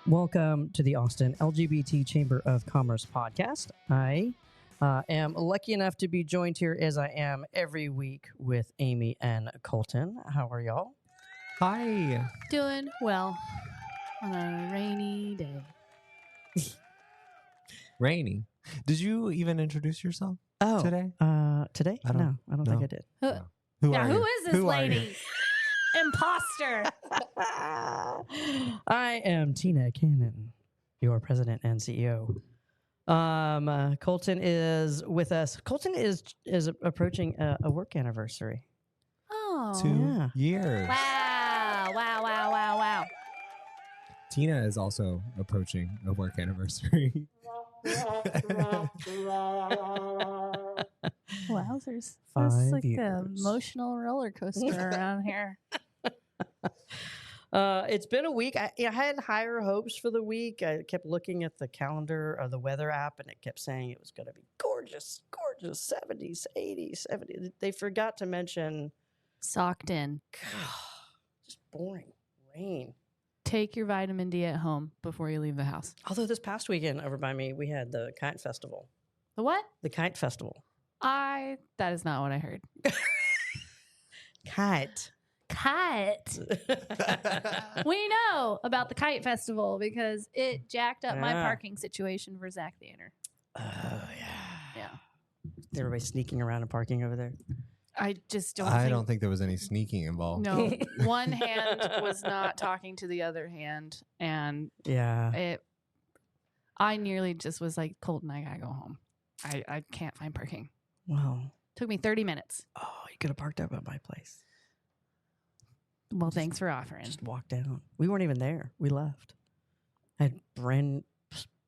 Welcome to the Austin LGBT Chamber of Commerce podcast. I am lucky enough to be joined here as I am every week with Amy and Colton. How are y'all? Hi. Doing well on a rainy day. Rainy. Did you even introduce yourself today? Today? I don't I don't think I did. Who Yeah, are who you? is this Who are lady? you? Imposter. I am Tina Cannon, your president and CEO. Colton is with us. Colton is approaching a work anniversary. Oh. 2 years. Wow. Tina is also approaching a work anniversary. Wowzers. 5 That's like years. an emotional roller coaster around here. It's been a week. I had higher hopes for the week. I kept looking at the calendar or the weather app, and it kept saying it was going to be gorgeous, 70s, 80s, 70s. They forgot to mention Socked in. just boring rain. Take your vitamin D at home before you leave the house. Although this past weekend over by me, we had the Kite Festival. The what? The Kite Festival. That is not what I heard. Kite. We know about the Kite Festival because it jacked up my Yeah. parking situation for Zach Theater. Oh, yeah. Yeah. Everybody sneaking around and parking over there. I just don't I don't think there was any sneaking involved. No, one hand was not talking to the other hand, and Yeah. I nearly just was like, Colton, I gotta go home. I can't find parking. Well, Took me 30 minutes. oh, you could have parked up at my place. Well, thanks for offering. Just walk down. We weren't even there. We left. I had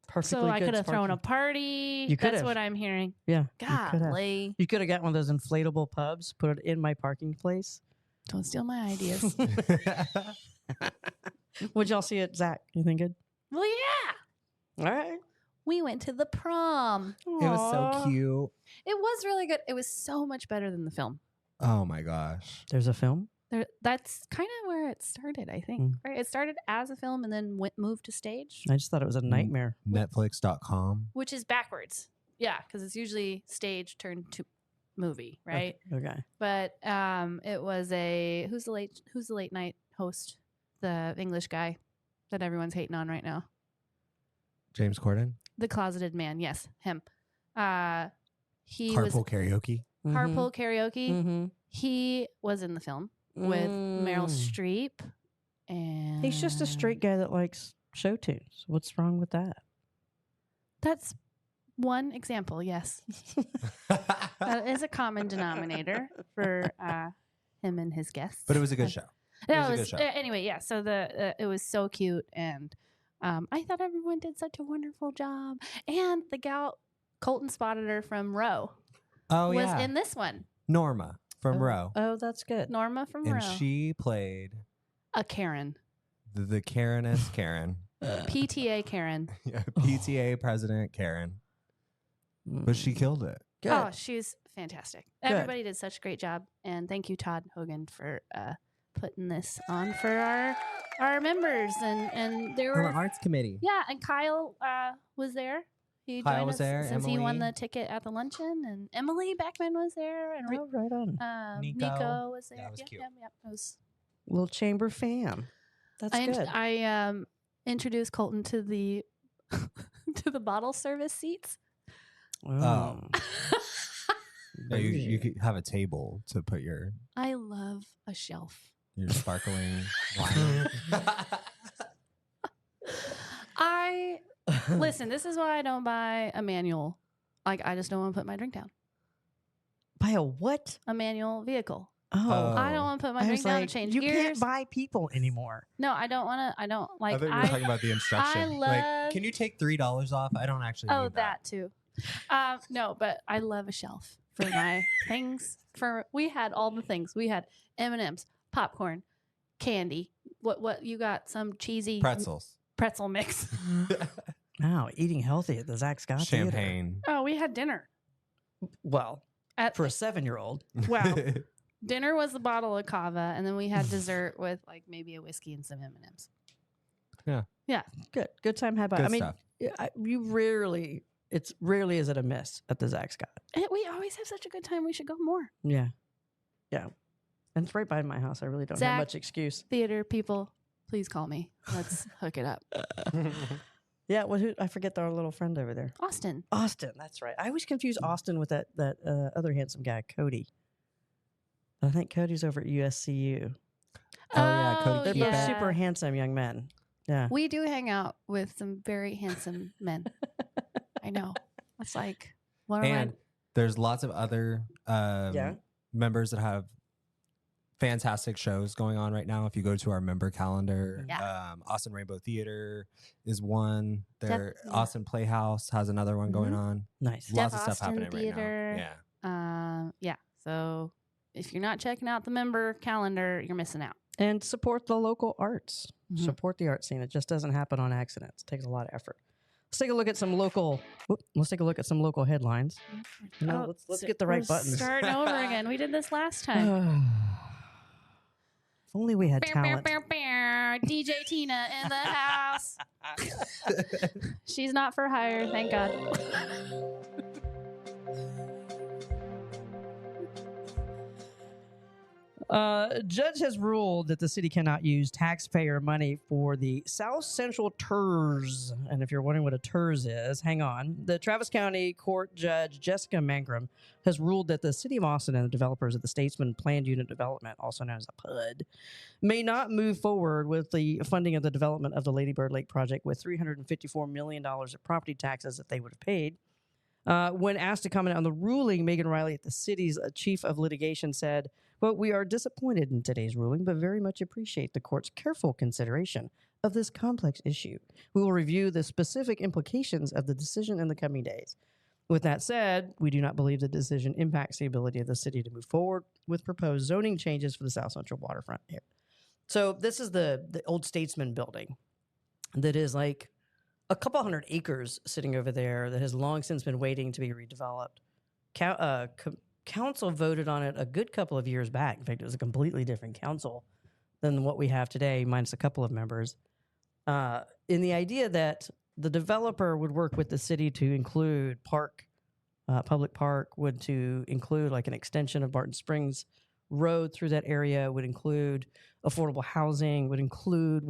perfectly So I good could have thrown a parking. party. You could That's have. what I'm hearing. Yeah. You could have. Golly. You could have got one of those inflatable pubs, put it in my parking place. Don't steal my ideas. What'd y'all see at Zach? Anything good? Well, yeah. All right. We went to the prom. It was so Aw. cute. It was really good. It was so much better than the film. Oh my gosh. There's a film? That's kind of where it started, I think. Right? It started as a film and then moved to stage. I just thought it was a nightmare. Netflix.com. Which is backwards. Yeah, because it's usually stage turned to movie, right? Okay. But it was who's the late night host? The English guy that everyone's hating on right now. James Corden. The closeted man, yes, him. He Carpool was karaoke. Carpool Karaoke. Mm-hmm. He was in the film with Meryl Streep, and He's just a straight guy that likes show tunes. What's wrong with that? That's one example. Yes, that is a common denominator for him and his guests. But it was a good show. No, It was a good show. Anyway, yeah. So it was so cute, and I thought everyone did such a wonderful job. And the gal Colton spotted her from Row Oh, was yeah. in this one. Norma from Row. Oh, that's good. Norma from And Row, she played a Karen, the Karenist Karen. PTA Karen. Yeah, PTA president Karen. But she killed it. Good. Oh, she's fantastic. Everybody did such a great job, and thank you, Todd Hogan, for putting this on for our members. And there From were the arts committee. yeah, and Kyle was there. He Kyle joined was us there, since he won Emily. the ticket at the luncheon, and Emily Beckman was there, and Oh, right on. Nico was there. That was Yep, cute. Yep, yep. It was. Little chamber fam. That's good. I introduced Colton to the to the bottle service seats. Oh. Yeah, you could have a table to put your I love a shelf. sparkling wine. Listen, this is why I don't buy a manual. Like, I just don't want to put my drink down. Buy a what? A manual vehicle. Oh. I don't want to put my I drink was down like, to change you gears. can't buy people anymore. No, I don't want to. I don't like. I thought you were talking about the instruction. I like, love- can you take $3 off? I don't actually Oh, need that too. No, but I love a shelf for my things. We had all the things. We had M&Ms, popcorn, candy. What you got? Some cheesy Pretzels. pretzel mix. Wow, eating healthy at the Zach Scott Theater. Champagne. Oh, we had dinner. Well, At for a 7-year-old. Wow. Dinner was a bottle of cava, and then we had dessert with like maybe a whiskey and some M&Ms. Yeah. Yeah. Good time had by. Good I mean, stuff. it's rarely is it a miss at the Zach Scott. We always have such a good time. We should go more. Yeah. And it's right by my house. I really don't Zach, have much excuse. Theater people, please call me. Let's hook it up. Yeah, I forget our little friend over there. Austin. Austin, that's right. I always confuse Austin with that other handsome guy, Cody. I think Cody's over at USCU. Oh, yeah, Cody They're Keep both It. super handsome young men. Yeah. We do hang out with some very handsome men. I know. It's like, what am And there's lots of other members that have fantastic shows going on right now. If you go to our member calendar, Austin Rainbow Theater is one. Austin Playhouse has another one going on. Nice. Lots of Austin stuff happening Theater. right now. Yeah. So if you're not checking out the member calendar, you're missing out. And support the local arts. Mhm. Support the art scene. It just doesn't happen on accident. It takes a lot of effort. Let's take a look at some local. Headlines. No, let's get the right buttons. Starting over again. We did this last time. If only we had talent. DJ Tina in the house. She's not for hire, thank God. Judge has ruled that the city cannot use taxpayer money for the South Central TERS. And if you're wondering what a TERS is, hang on. The Travis County Court Judge Jessica Mangrum has ruled that the City of Austin and the developers of the Statesman Planned Unit Development, also known as a PUD, may not move forward with the funding of the development of the Lady Bird Lake project with $354 million of property taxes that they would have paid. When asked to comment on the ruling, Megan Riley, at the city's chief of litigation, said, "Well, we are disappointed in today's ruling, but very much appreciate the court's careful consideration of this complex issue. We will review the specific implications of the decision in the coming days. With that said, we do not believe the decision impacts the ability of the city to move forward with proposed zoning changes for the South Central Waterfront area." So this is the old Statesman building that is like a couple hundred acres sitting over there that has long since been waiting to be redeveloped. Council voted on it a good couple of years back. In fact, it was a completely different council than what we have today, minus a couple of members. In the idea that the developer would work with the city to include public park, would to include like an extension of Barton Springs Road through that area, would include affordable housing, would include.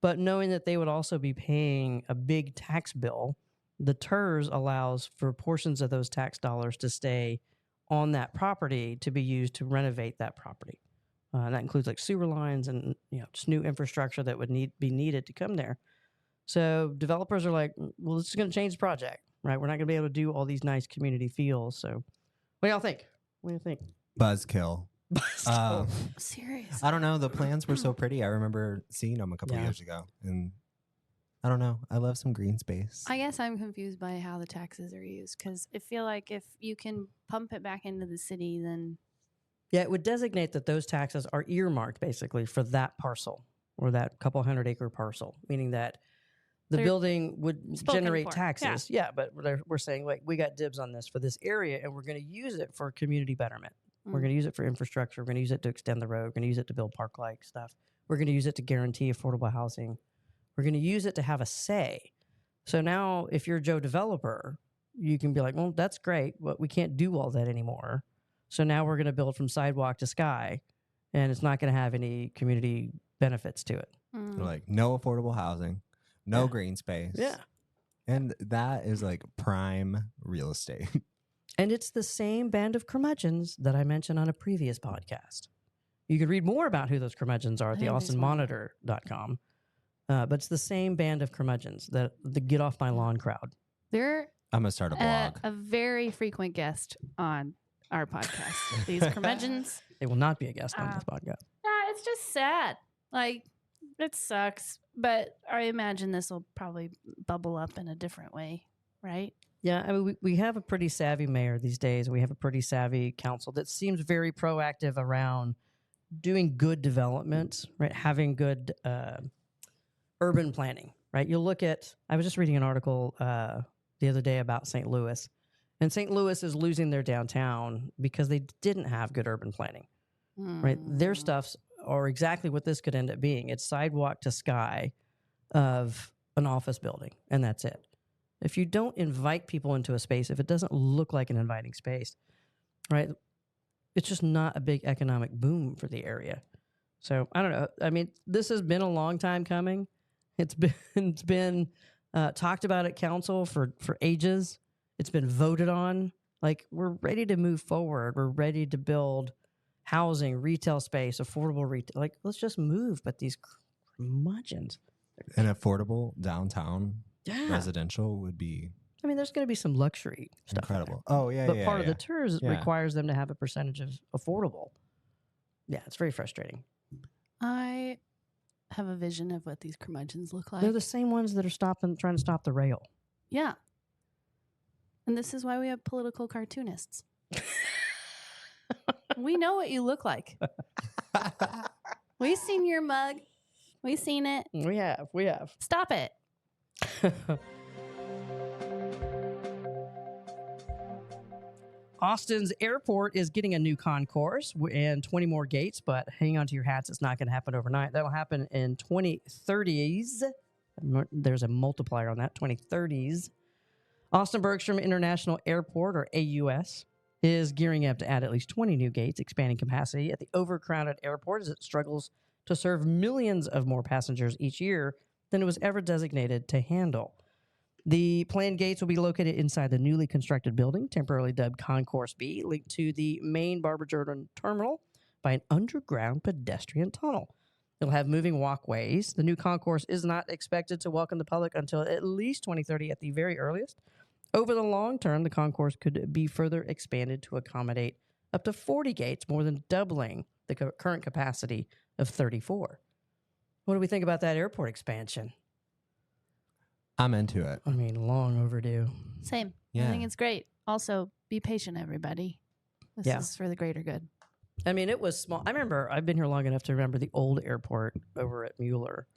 But knowing that they would also be paying a big tax bill, the TERS allows for portions of those tax dollars to stay on that property to be used to renovate that property. And that includes like sewer lines and just new infrastructure that would be needed to come there. So developers are like, well, this is going to change the project, right? We're not going to be able to do all these nice community feels. So what do y'all think? What do you think? Buzzkill. Serious. I don't know. The plans were so pretty. I remember seeing them a couple years ago. And I don't know. I love some green space. I guess I'm confused by how the taxes are used because I feel like if you can pump it back into the city, then... Yeah, it would designate that those taxes are earmarked basically for that parcel or that couple 100-acre parcel, meaning that the building would generate taxes. Yeah, but we're saying, like, we got dibs on this for this area, and we're going to use it for community betterment. We're going to use it for infrastructure. We're going to use it to extend the road. We're going to use it to build park-like stuff. We're going to use it to guarantee affordable housing. We're going to use it to have a say. So now if you're Joe developer, you can be like, well, that's great, but we can't do all that anymore. So now we're going to build from sidewalk to sky, and it's not going to have any community benefits to it. They're like, no affordable housing, no green space. Yeah. And that is like prime real estate. And it's the same band of curmudgeons that I mentioned on a previous podcast. You can read more about who those curmudgeons are at the austinmonitor.com. But it's the same band of curmudgeons, the get off my lawn crowd. They're I'm going to start a blog. A very frequent guest on our podcast. These curmudgeons. They will not be a guest on this podcast. It's just sad. Like, it sucks. But I imagine this will probably bubble up in a different way, right? Yeah, I mean, we have a pretty savvy mayor these days. We have a pretty savvy council that seems very proactive around doing good development, right? Having good urban planning, right? You'll look at, I was just reading an article the other day about St. Louis, and St. Louis is losing their downtown because they didn't have good urban planning, right? Their stuff's or exactly what this could end up being. It's sidewalk to sky of an office building, and that's it. If you don't invite people into a space, if it doesn't look like an inviting space, right, it's just not a big economic boom for the area. So I don't know. I mean, this has been a long time coming. It's been talked about at council for ages. It's been voted on. Like, we're ready to move forward. We're ready to build housing, retail space, affordable retail. Like, let's just move. But these curmudgeons. An affordable downtown residential would be. I mean, there's going to be some luxury stuff. Incredible. Oh, yeah, but part of the tours requires them to have a percentage of affordable. Yeah, it's very frustrating. I have a vision of what these curmudgeons look like. They're the same ones that are trying to stop the rail. Yeah. And this is why we have political cartoonists. We know what you look like. We've seen your mug. We've seen it. We have. Stop it. Austin's airport is getting a new concourse and 20 more gates, but hang on to your hats. It's not going to happen overnight. That'll happen in 2030s. There's a multiplier on that, 2030s. Austin Bergstrom International Airport, or AUS, is gearing up to add at least 20 new gates, expanding capacity at the overcrowded airport as it struggles to serve millions of more passengers each year than it was ever designated to handle. The planned gates will be located inside the newly constructed building, temporarily dubbed Concourse B, linked to the main Barbara Jordan terminal by an underground pedestrian tunnel. It'll have moving walkways. The new concourse is not expected to welcome the public until at least 2030 at the very earliest. Over the long term, the concourse could be further expanded to accommodate up to 40 gates, more than doubling the current capacity of 34. What do we think about that airport expansion? I'm into it. I mean, long overdue. Same. Yeah. I think it's great. Also, be patient, everybody. This is for the greater good. I mean, it was small. I remember, I've been here long enough to remember the old airport over at Mueller.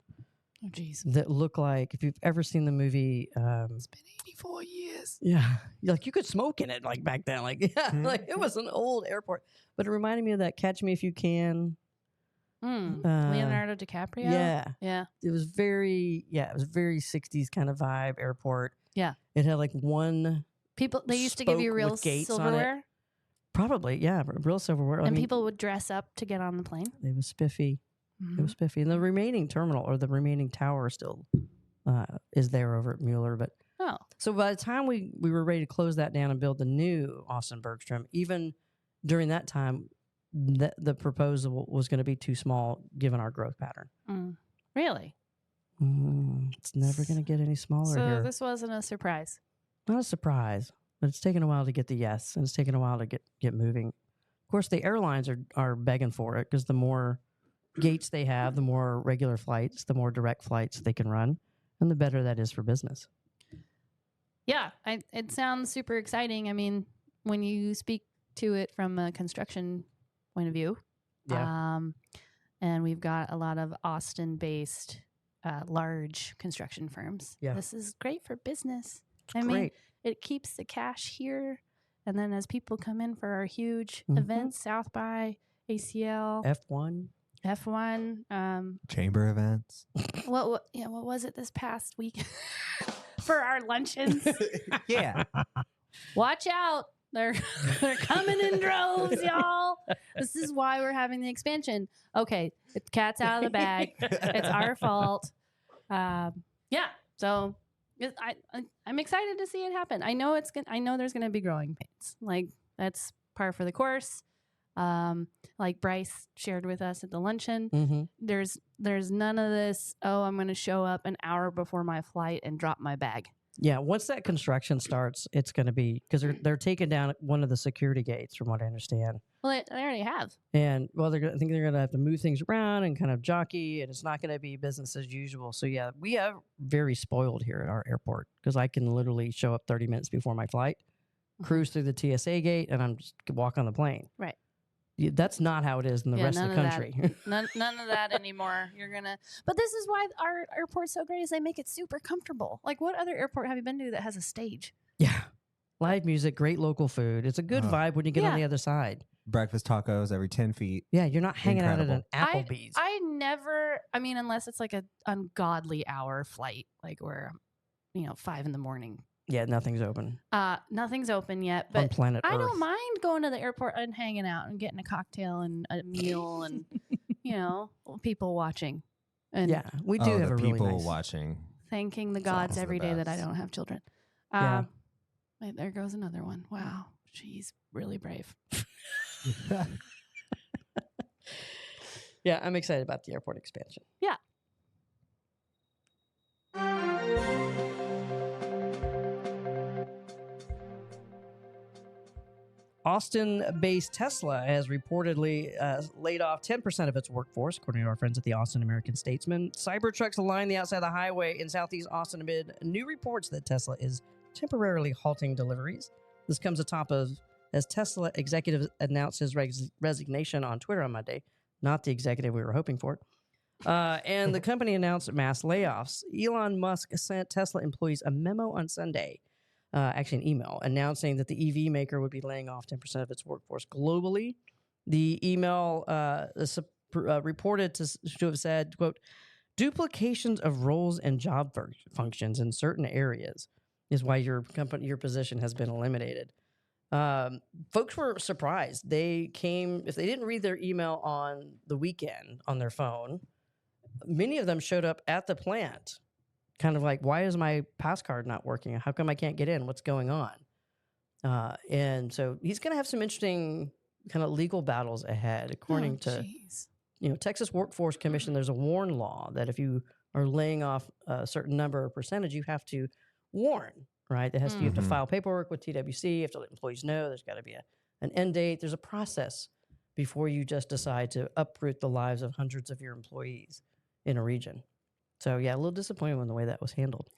Oh, jeez. That looked like, if you've ever seen the movie. It's been 84 years. Yeah. Like, you could smoke in it, like, back then. Like, yeah, like, it was an old airport. But it reminded me of that Catch Me If You Can. Leonardo DiCaprio? Yeah. Yeah. It was very 60s kind of vibe airport. Yeah. It had like one People, they used to give you spoke real with gates on it. silverware. Probably, yeah, real silverware. And people would dress up to get on the plane. It was spiffy. It was spiffy. And the remaining terminal, or the remaining tower, still is there over at Mueller. But so by the time we were ready to close that down and build the new Austin Bergstrom, even during that time, the proposal was going to be too small given our growth pattern. Really? It's never going to get any smaller here. So this wasn't a surprise. Not a surprise, but it's taken a while to get the yes, and it's taken a while to get moving. Of course, the airlines are begging for it because the more gates they have, the more regular flights, the more direct flights they can run, and the better that is for business. Yeah, it sounds super exciting. I mean, when you speak to it from a construction point of view, and we've got a lot of Austin-based large construction firms. Yeah. This is great for business. I mean, it keeps the cash here, and then as people come in for our huge events, South by, ACL, F1, chamber events. What was it this past week for our luncheons? Yeah. Watch out. They're coming in droves, y'all. This is why we're having the expansion. Okay, the cat's out of the bag. It's our fault. So I'm excited to see it happen. I know there's gonna be growing pains. Like, that's par for the course. Like Bryce shared with us at the luncheon, there's none of this. Oh, I'm gonna show up an hour before my flight and drop my bag. Yeah, once that construction starts, it's going to be, because they're taking down one of the security gates, from what I understand. Well, they already have. And I think they're going to have to move things around and kind of jockey, and it's not going to be business as usual. So yeah, we have very spoiled here at our airport, because I can literally show up 30 minutes before my flight, cruise through the TSA gate, and I'm just walk on the plane. Right. That's not how it is in the rest of the country. None of that anymore. But this is why our airport's so great, is they make it super comfortable. Like, what other airport have you been to that has a stage? Yeah. live music, great local food. It's a good vibe when you get on the other side. Breakfast tacos every 10 feet. Yeah, you're not hanging out at an Incredible. Applebee's. I never, I mean, unless it's like an ungodly hour flight, like where, 5 a.m. Yeah, nothing's open Nothing's open yet, on but planet I Earth. don't mind going to the airport and hanging out and getting a cocktail and a meal and, people watching. And Yeah, we do have the a really people nice... watching. thanking the Sounds gods the every day that I best. don't have children. Yeah. Wait, there goes another one. Wow. She's really brave. Yeah, I'm excited about the airport expansion. Yeah. Austin-based Tesla has reportedly laid off 10% of its workforce, according to our friends at the Austin American-Statesman. Cybertrucks line the outside of the highway in southeast Austin amid new reports that Tesla is temporarily halting deliveries. This comes atop of as Tesla executive announced his resignation on Twitter on Monday. Not the executive we were hoping for. And the company announced mass layoffs. Elon Musk sent Tesla employees a memo on Sunday, actually an email, announcing that the EV maker would be laying off 10% of its workforce globally. The email reported to have said, quote, duplications of roles and job functions in certain areas is why your position has been eliminated. Folks were surprised. If they didn't read their email on the weekend on their phone, many of them showed up at the plant, kind of like, why is my pass card not working? How come I can't get in? What's going on? And so he's going to have some interesting kind of legal battles ahead, according to, Texas Workforce Commission. There's a warn law that if you are laying off a certain number or percentage, you have to warn. Right, you have to file paperwork with TWC. You have to let employees know. There's got to be an end date. There's a process before you just decide to uproot the lives of hundreds of your employees in a region. So yeah, a little disappointed in the way that was handled.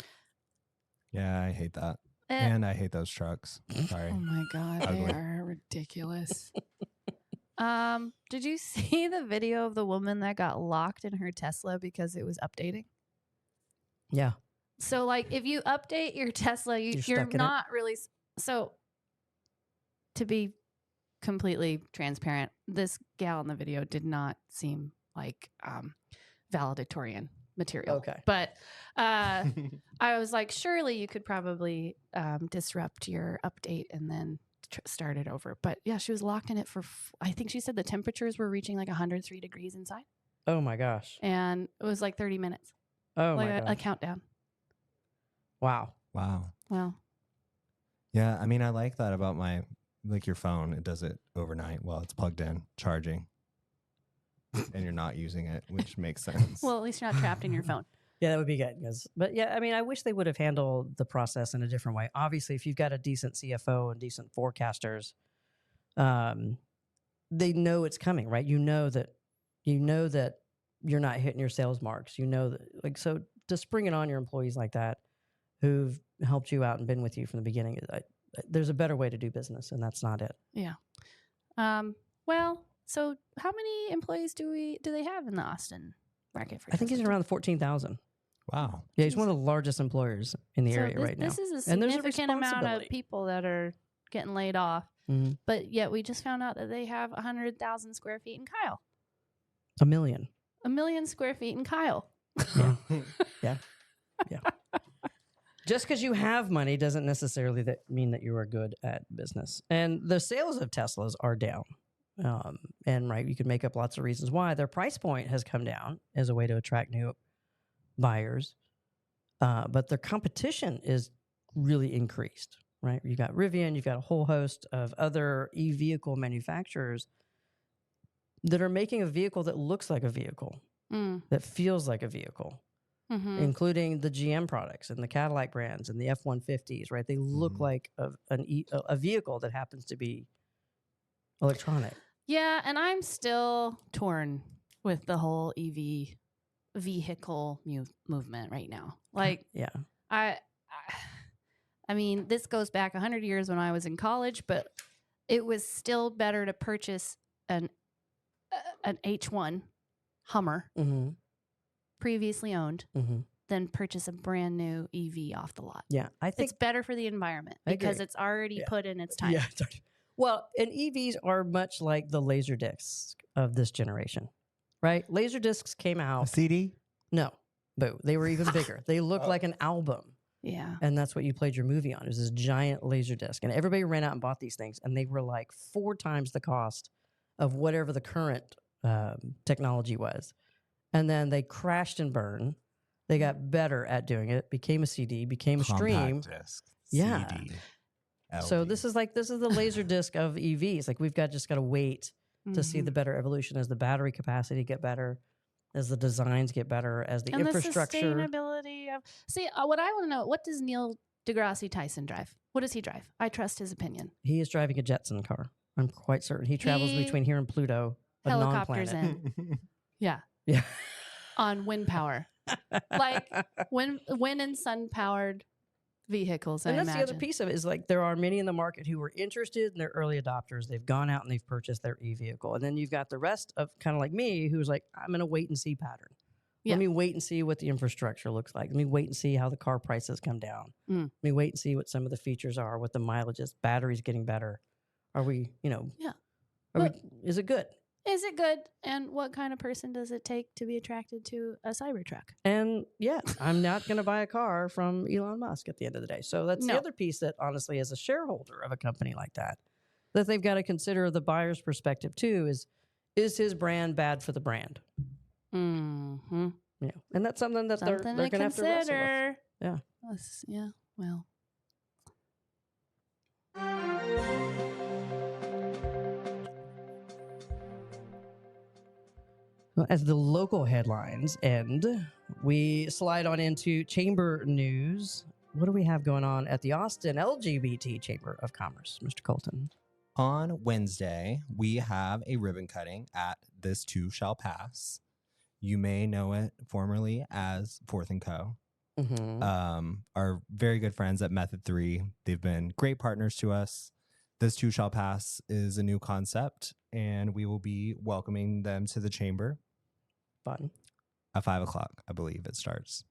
Yeah, I hate that, and I hate those trucks. Sorry. Oh my god, Ugly. they are ridiculous. Did you see the video of the woman that got locked in her Tesla because it was updating? Yeah. So, like, if you update your Tesla, you're not really... So, to be completely transparent, this gal in the video did not seem like valedictorian material. Okay. But I was like, surely you could probably disrupt your update and then start it over. But, yeah, she was locked in it for... I think she said the temperatures were reaching like 103 degrees inside. Oh, my gosh. And it was like 30 minutes. Oh, like my gosh. A countdown. Wow. Wow. Yeah, I mean, I like that about your phone. It does it overnight while it's plugged in, charging, and you're not using it, which makes sense. Well, at least you're not trapped in your phone. Yeah, that would be good. But yeah, I mean, I wish they would have handled the process in a different way. Obviously, if you've got a decent CFO and decent forecasters, they know it's coming, right? You know that you're not hitting your sales marks. You know that, so to spring it on your employees like that, who've helped you out and been with you from the beginning, there's a better way to do business, and that's not it. Yeah. Well, so how many employees do they have in the Austin market? I think he's around 14,000. Wow. Yeah, he's one of the largest employers in the area right now. This is a And there's a significant amount of responsibility. people that are getting laid off. Mm-hmm. But yet we just found out that they have 100,000 square feet in Kyle. 1 million. 1 million square feet in Kyle. Yeah. Just because you have money doesn't necessarily mean that you are good at business. And the sales of Teslas are down. And right, you could make up lots of reasons why. Their price point has come down as a way to attract new buyers. But their competition is really increased, right? You've got Rivian, you've got a whole host of other e-vehicle manufacturers that are making a vehicle that looks like a vehicle, that feels like a vehicle. Mm-hmm. Including the GM products and the Cadillac brands and the F-150s, right? They look like a vehicle that happens to be electronic. Yeah, and I'm still torn with the whole EV vehicle movement right now. Like, yeah, I mean, this goes back 100 years when I was in college, but it was still better to purchase an H1 Hummer. Mm-hmm. Previously owned, than purchase a brand new EV off the lot. Yeah, I think It's better for the environment I because agree. it's already put in its time. Yeah. Well, and EVs are much like the laser discs of this generation, right? Laser discs came A out. CD? No, boo. They were even bigger. They looked like an album. Yeah. And that's what you played your movie on. It was this giant laser disc. And everybody ran out and bought these things. And they were like 4 times the cost of whatever the current technology was. And then they crashed and burned. They got better at doing it, became a CD, became a stream. Compact disc. Yeah. CD. So LD. this is the laser disc of EVs. Like we've just got to wait to see the better evolution as the battery capacity get better, as the designs get better, as the and infrastructure. The sustainability of what I want to know, what does Neil deGrasse Tyson drive? What does he drive? I trust his opinion. He is driving a Jetson car. I'm quite certain. He travels between here and Pluto, a Helicopters non-planet. in. Yeah. Yeah. On wind power. Like wind and sun powered vehicles. And I that's imagine. the other piece of it is like there are many in the market who were interested and they're early adopters. They've gone out and they've purchased their e-vehicle. And then you've got the rest of kind of like me who's like, I'm in a wait and see pattern. Yeah. Let me wait and see what the infrastructure looks like. Let me wait and see how the car prices come down. Let me wait and see what some of the features are, what the mileage is. Batteries getting better. Are we, is it good? Is it good? And what kind of person does it take to be attracted to a Cybertruck? And yes, I'm not going to buy a car from Elon Musk at the end of the day. So that's No. the other piece that honestly, as a shareholder of a company like that they've got to consider the buyer's perspective too is his brand bad for the brand? Mm-hmm. Yeah. And that's something that they're going to have to wrestle with. Yeah. Yeah. Well. Well, as the local headlines end, we slide on into chamber news. What do we have going on at the Austin LGBT Chamber of Commerce, Mr. Colton? On Wednesday, we have a ribbon cutting at This Too Shall Pass. You may know it formerly as Fourth & Co. Mm-hmm. Our very good friends at Method 3. They've been great partners to us. This Too Shall Pass is a new concept, and we will be welcoming them to the chamber. Fun. At 5 o'clock, I believe it starts.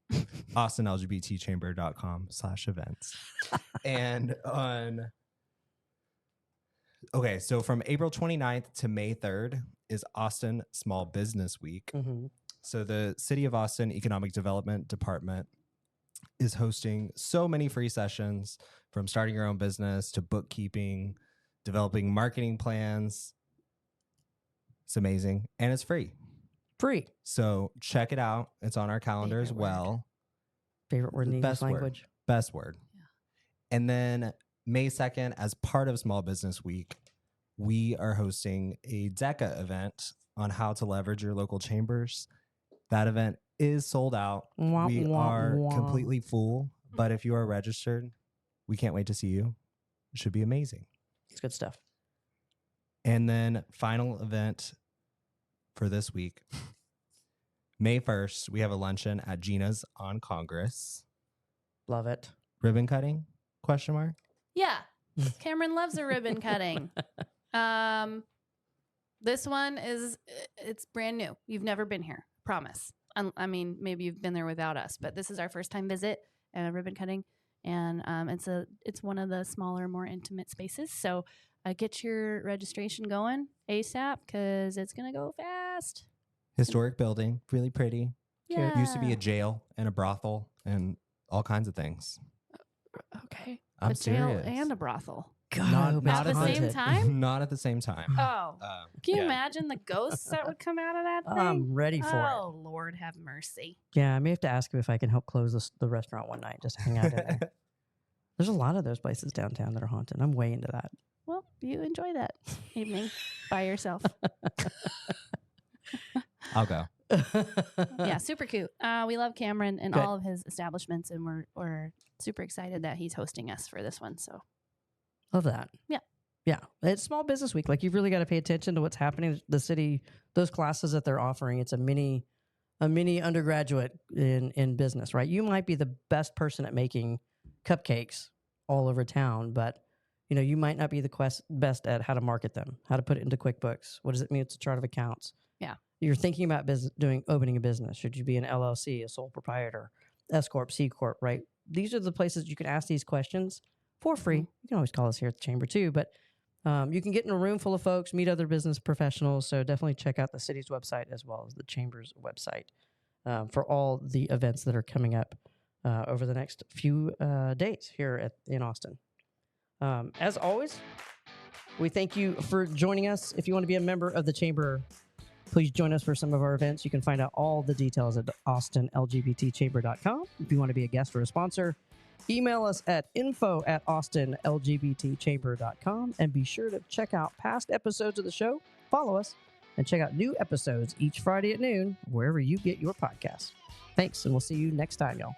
AustinLGBTChamber.com/events. And so from April 29th to May 3rd is Austin Small Business Week. Mm-hmm. So the City of Austin Economic Development Department is hosting so many free sessions, from starting your own business to bookkeeping, developing marketing plans. It's amazing. And it's free. Free. So check it out. It's on our calendar as Favorite well. Favorite word in the English Best word. language. Best word. Yeah. And then May 2nd, as part of Small Business Week, we are hosting a DECA event on how to leverage your local chambers. That event is sold out. We are completely full, but if you are registered, we can't wait to see you. It should be amazing. It's good stuff. And then final event for this week, May 1st, we have a luncheon at Gina's on Congress. Love it. Ribbon cutting? Question mark? Yeah. Cameron loves a ribbon cutting. This one it's brand new. You've never been here. Promise. I mean, maybe you've been there without us, but this is our first time visit and a ribbon cutting. And it's one of the smaller, more intimate spaces. So get your registration going ASAP because it's going to go fast. Historic building, really pretty. Yeah. It used to be a jail and a brothel and all kinds of things. Okay. I'm a jail serious. and a brothel. God, Not- I hope not it's at the same haunted. time? Not at the same time. Oh. Can you Yeah. imagine the ghosts that would come out of that thing? I'm ready for it. Oh, Lord have mercy. Yeah, I may have to ask him if I can help close the restaurant one night. Just hang out in there. There's a lot of those places downtown that are haunted. I'm way into that. Well, you enjoy that evening by yourself. I'll go. Yeah, super cute. We love Cameron and Good. all of his establishments, and we're super excited that he's hosting us for this one. So Love that. Yeah. Yeah. It's Small Business Week. Like, you've really got to pay attention to what's happening in the city, those classes that they're offering. It's a mini undergraduate in business, right? You might be the best person at making cupcakes all over town, but you might not be the best at how to market them, how to put it into QuickBooks. What does it mean? It's a chart of accounts. Yeah. You're thinking about opening a business. Should you be an LLC, a sole proprietor? S Corp, C Corp, right? These are the places you can ask these questions for free. You can always call us here at the Chamber too, but you can get in a room full of folks, meet other business professionals. So definitely check out the city's website as well as the Chamber's website for all the events that are coming up over the next few days here in Austin. As always, we thank you for joining us. If you want to be a member of the Chamber, please join us for some of our events. You can find out all the details at austinlgbtchamber.com. If you want to be a guest or a sponsor, email us at info@austinlgbtchamber.com, and be sure to check out past episodes of the show, follow us, and check out new episodes each Friday at noon, wherever you get your podcasts. Thanks, and we'll see you next time, y'all.